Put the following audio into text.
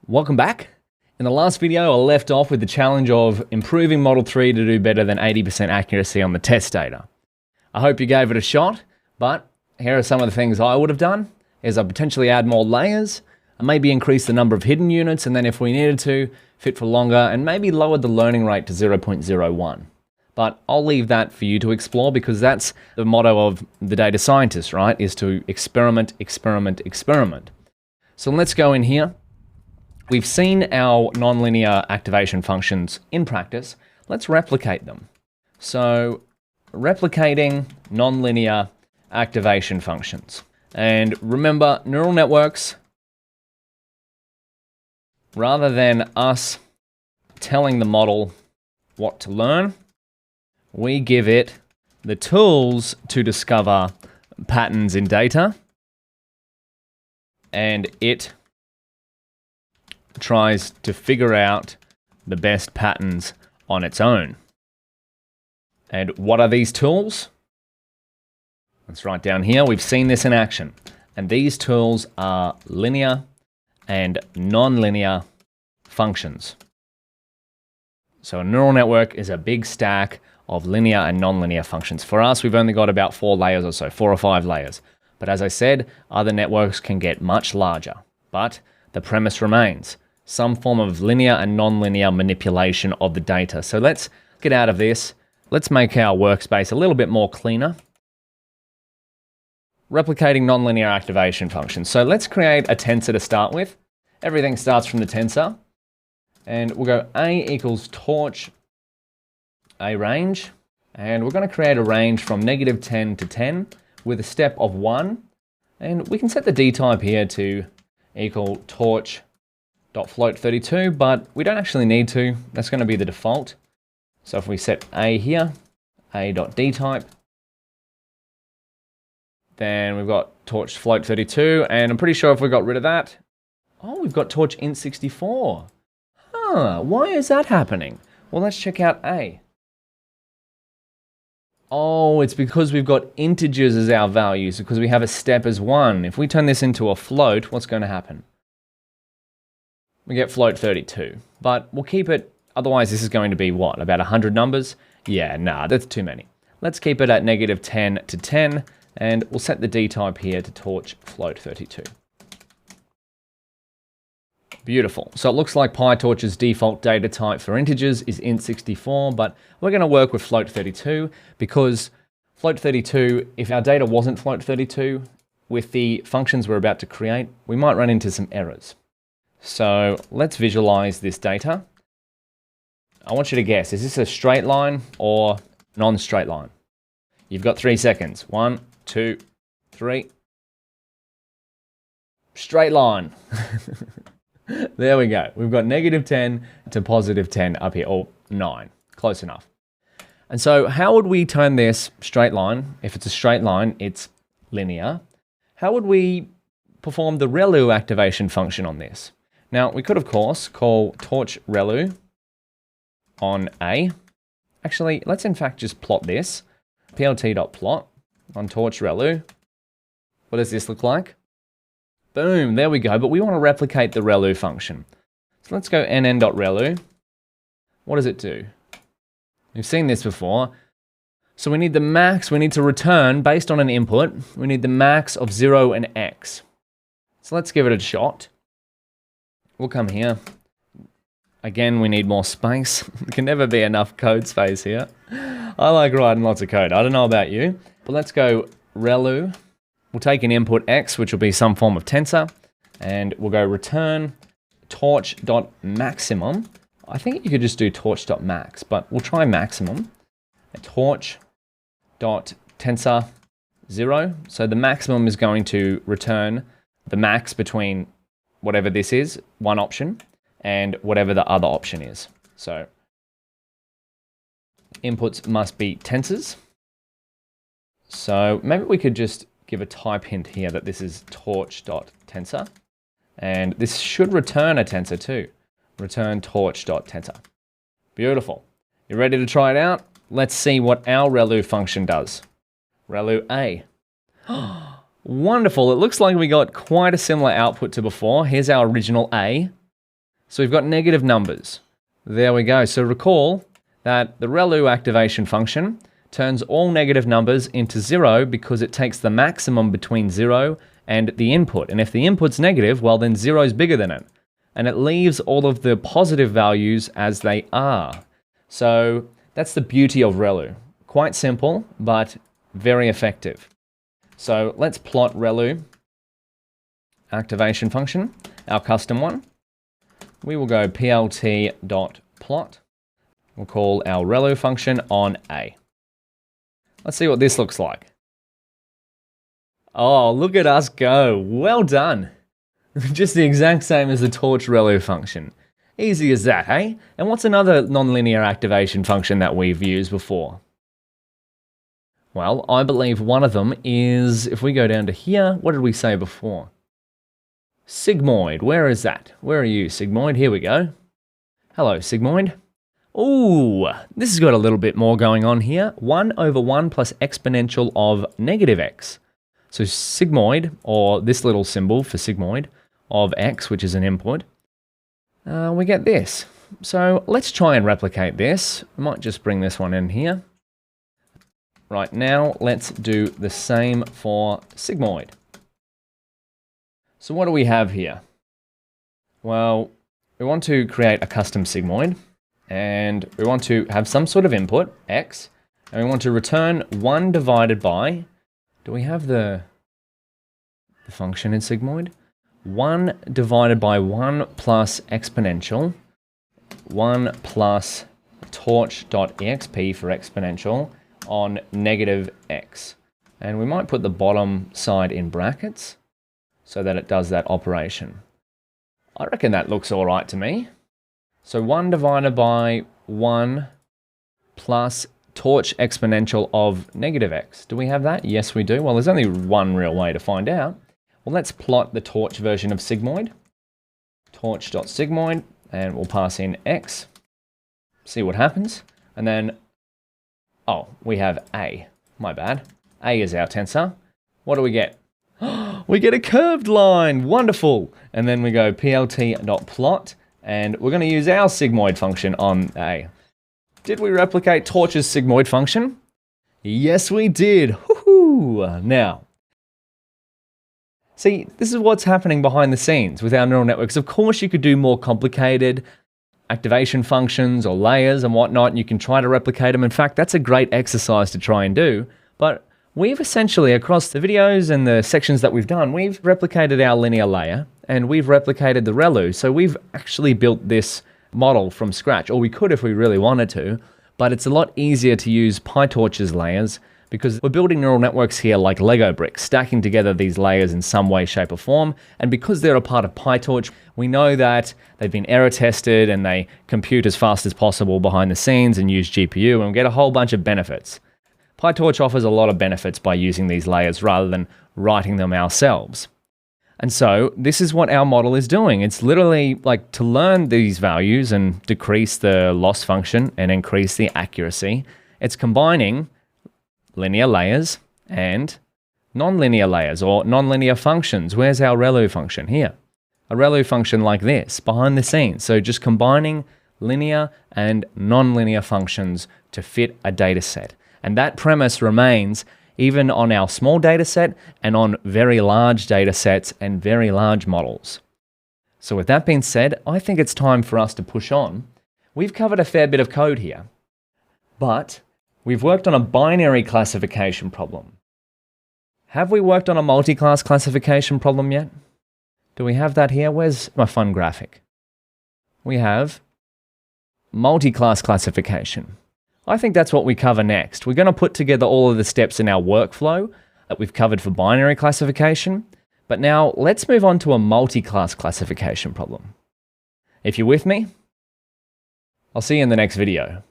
Welcome back. In the last video, I left off with the challenge of improving Model 3 to do better than 80% accuracy on the test data. I hope you gave it a shot, but here are some of the things I would have done, is I'd potentially add more layers, and maybe increase the number of hidden units, and then if we needed to, fit for longer, and maybe lowered the learning rate to 0.01. But I'll leave that for you to explore because that's the motto of the data scientist, right? Is to experiment, experiment, experiment. So let's go in here. We've seen our nonlinear activation functions in practice. Let's replicate them. So replicating nonlinear activation functions. And remember, neural networks, rather than us telling the model what to learn, we give it the tools to discover patterns in data, and it tries to figure out the best patterns on its own. And what are these tools? Let's write down here. We've seen this in action. And these tools are linear and nonlinear functions. So a neural network is a big stack of linear and nonlinear functions. For us, we've only got about 4 layers or so, 4 or 5 layers. But as I said, other networks can get much larger. But the premise remains some form of linear and nonlinear manipulation of the data. So let's get out of this. Let's make our workspace a little bit more cleaner. Replicating nonlinear activation functions. So let's create a tensor to start with. Everything starts from the tensor. And we'll go A equals torch a range. And we're going to create a range from -10 to 10 with a step of 1. And we can set the D type here to equal torch.float32, but we don't actually need to. That's going to be the default. So if we set A here, A.D type, then we've got torch float32, and I'm pretty sure if we got rid of that, oh, we've got torch int64. Huh, why is that happening? Well, let's check out A. Oh, it's because we've got integers as our values, because we have a step as 1. If we turn this into a float, what's going to happen? We get float32, but we'll keep it, otherwise this is going to be what, about 100 numbers? Yeah, nah, that's too many. Let's keep it at -10 to 10, and we'll set the D type here to torch float32. Beautiful. So it looks like PyTorch's default data type for integers is int64, but we're going to work with float32 because float32, if our data wasn't float32, with the functions we're about to create, we might run into some errors. So let's visualize this data. I want you to guess, is this a straight line or non-straight line? You've got 3 seconds. 1, 2, 3. Straight line. There we go. We've got -10 to +10 up here, or 9. Close enough. And so how would we turn this straight line? If it's a straight line, it's linear. How would we perform the ReLU activation function on this? Now, we could, of course, call torch ReLU on A. Actually, let's in fact just plot this. plt.plot on torch ReLU. What does this look like? Boom, there we go. But we want to replicate the ReLU function. So let's go nn.ReLU. What does it do? We've seen this before. So we need the max, we need to return, based on an input, we need the max of 0 and x. So let's give it a shot. We'll come here. Again, we need more space. There can never be enough code space here. I like writing lots of code. I don't know about you. But let's go ReLU. We'll take an input x, which will be some form of tensor, and we'll go return torch.maximum. I think you could just do torch.max, but we'll try maximum. Torch.tensor 0. So the maximum is going to return the max between whatever this is, one option, and whatever the other option is. So inputs must be tensors. So maybe we could just give a type hint here that this is torch.tensor. And this should return a tensor too. Return torch.tensor. Beautiful. You ready to try it out? Let's see what our ReLU function does. ReLU A. Wonderful. It looks like we got quite a similar output to before. Here's our original A. So we've got negative numbers. There we go. So recall that the ReLU activation function turns all negative numbers into 0 because it takes the maximum between 0 and the input. And if the input's negative, well then 0 is bigger than it. And it leaves all of the positive values as they are. So that's the beauty of ReLU. Quite simple, but very effective. So let's plot ReLU activation function, our custom one. We will go plt.plot. We'll call our ReLU function on A. Let's see what this looks like. Oh, look at us go. Well done. Just the exact same as the torch ReLU function. Easy as that, hey? And what's another nonlinear activation function that we've used before? Well, I believe one of them is, if we go down to here, what did we say before? Sigmoid. Where is that? Where are you, Sigmoid? Here we go. Hello, Sigmoid. Ooh, this has got a little bit more going on here. 1 over 1 plus exponential of negative x. So sigmoid, or this little symbol for sigmoid, of x, which is an input, we get this. So let's try and replicate this. I might just bring this one in here. Right now, let's do the same for sigmoid. So what do we have here? Well, we want to create a custom sigmoid, and we want to have some sort of input, x, and we want to return 1 divided by, do we have the function in sigmoid? 1 divided by 1 plus exponential, 1 plus torch.exp for exponential on negative x. And we might put the bottom side in brackets so that it does that operation. I reckon that looks all right to me. So 1 divided by 1 plus torch exponential of negative x. Do we have that? Yes, we do. Well, there's only one real way to find out. Well, let's plot the torch version of sigmoid. Torch.sigmoid, and we'll pass in x. See what happens. And then, oh, we have a. My bad. A is our tensor. What do we get? We get a curved line. Wonderful. And then we go plt.plot, and we're going to use our sigmoid function on A. Did we replicate Torch's sigmoid function? Yes, we did. Woohoo! Now, see, this is what's happening behind the scenes with our neural networks. Of course, you could do more complicated activation functions or layers and whatnot, and you can try to replicate them. In fact, that's a great exercise to try and do. But we've essentially, across the videos and the sections that we've done, we've replicated our linear layer and we've replicated the ReLU. So we've actually built this model from scratch, or we could if we really wanted to, but it's a lot easier to use PyTorch's layers because we're building neural networks here like Lego bricks, stacking together these layers in some way, shape, or form. And because they're a part of PyTorch, we know that they've been error tested and they compute as fast as possible behind the scenes and use GPU, and we get a whole bunch of benefits. PyTorch offers a lot of benefits by using these layers rather than writing them ourselves. And so this is what our model is doing. It's literally like to learn these values and decrease the loss function and increase the accuracy. It's combining linear layers and nonlinear layers or nonlinear functions. Where's our ReLU function? Here. A ReLU function like this behind the scenes. So just combining linear and nonlinear functions to fit a data set. And that premise remains even on our small data set and on very large data sets and very large models. So with that being said, I think it's time for us to push on. We've covered a fair bit of code here, but we've worked on a binary classification problem. Have we worked on a multi-class classification problem yet? Do we have that here? Where's my fun graphic? We have multi-class classification. I think that's what we cover next. We're going to put together all of the steps in our workflow that we've covered for binary classification. But now let's move on to a multi-class classification problem. If you're with me, I'll see you in the next video.